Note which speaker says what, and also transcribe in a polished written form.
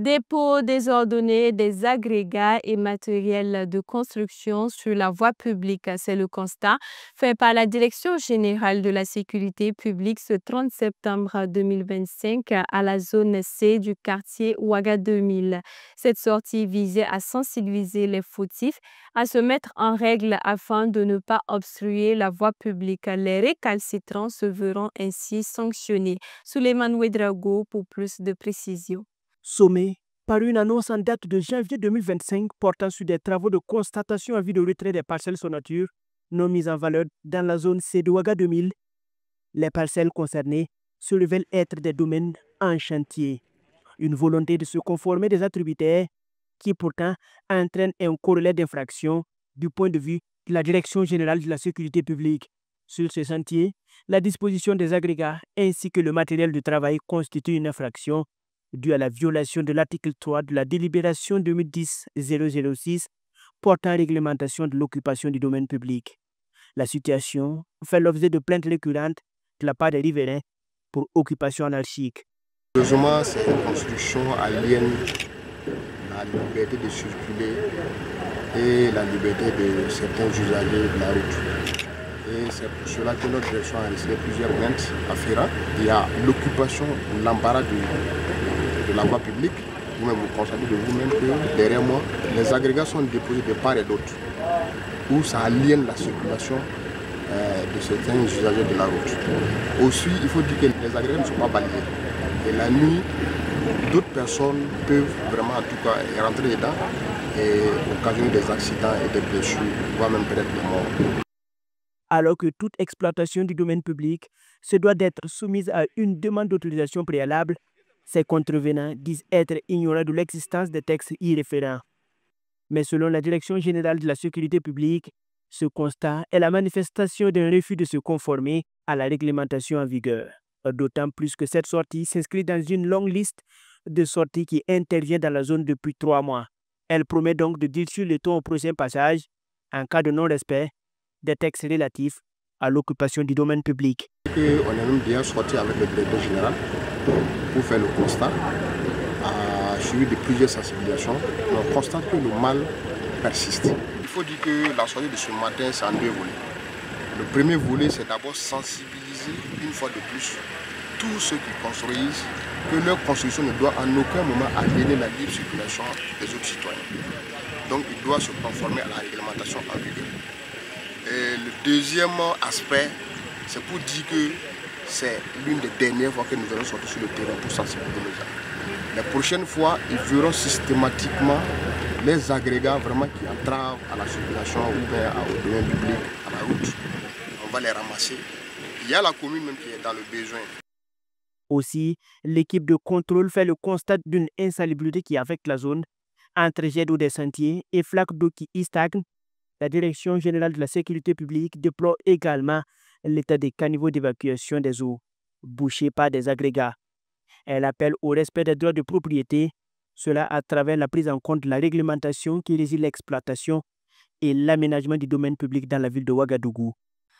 Speaker 1: Dépôts désordonnés des agrégats et matériels de construction sur la voie publique, c'est le constat fait par la Direction générale de la sécurité publique ce 30 septembre 2025 à la zone C du quartier Ouaga 2000. Cette sortie visait à sensibiliser les fautifs à se mettre en règle afin de ne pas obstruer la voie publique. Les récalcitrants se verront ainsi sanctionnés. Souleymane Ouedraogo pour plus de précisions.
Speaker 2: Sommé par une annonce en date de janvier 2025 portant sur des travaux de constatation en vue de retrait des parcelles sur nature non mises en valeur dans la zone C de Ouaga 2000. Les parcelles concernées se révèlent être des domaines en chantier. Une volonté de se conformer des attributaires qui pourtant entraîne un corollaire d'infraction du point de vue de la Direction générale de la sécurité publique. Sur ce chantier, la disposition des agrégats ainsi que le matériel de travail constituent une infraction due à la violation de l'article 3 de la délibération 2010-006 portant réglementation de l'occupation du domaine public. La situation fait l'objet de plaintes récurrentes de la part des riverains pour occupation anarchique.
Speaker 3: Heureusement, ces constructions aliènent la liberté de circuler et la liberté de certains usagers de la route. Et c'est pour cela que notre direction a reçu plusieurs plaintes à FERA. Il y a l'occupation, l'embarras de la voie publique. Vous-même, vous constatez de vous-même que derrière moi, les agrégats sont déposés de part et d'autre, où ça aliène la circulation de certains usagers de la route. Aussi, il faut dire que les agrégats ne sont pas balayés. Et la nuit, d'autres personnes peuvent vraiment en tout cas rentrer dedans et occasionner des accidents et des blessures, voire même peut-être des morts.
Speaker 2: Alors que toute exploitation du domaine public se doit d'être soumise à une demande d'autorisation préalable, ces contrevenants disent être ignorants de l'existence des textes y référents. Mais selon la Direction générale de la sécurité publique, ce constat est la manifestation d'un refus de se conformer à la réglementation en vigueur. D'autant plus que cette sortie s'inscrit dans une longue liste de sorties qui intervient dans la zone depuis 3 mois. Elle promet donc de durcir le ton au prochain passage en cas de non-respect des textes relatifs à l'occupation du domaine public.
Speaker 3: On est même bien sorti avec le directeur général pour faire le constat, suivi de plusieurs sensibilisations. On constate que le mal persiste. Il faut dire que la sortie de ce matin, c'est en 2 volets. Le premier volet, c'est d'abord sensibiliser une fois de plus tous ceux qui construisent que leur construction ne doit en aucun moment aliéner la libre circulation des autres citoyens. Donc, ils doivent se conformer à la réglementation en vigueur. Et le deuxième aspect, c'est pour dire que c'est l'une des dernières fois que nous allons sortir sur le terrain pour sensibiliser les gens. Les prochaines fois, ils verront systématiquement les agrégats vraiment qui entravent à la circulation ou bien au domaine public, à la route. On va les ramasser. Il y a la commune même qui est dans le besoin.
Speaker 2: Aussi, l'équipe de contrôle fait le constat d'une insalubrité qui affecte la zone entre jets d'eau des sentiers et flaques d'eau qui y stagnent. La Direction générale de la sécurité publique déplore également l'état des caniveaux d'évacuation des eaux, bouchés par des agrégats. Elle appelle au respect des droits de propriété, cela à travers la prise en compte de la réglementation qui régit l'exploitation et l'aménagement du domaine public dans la ville de Ouagadougou.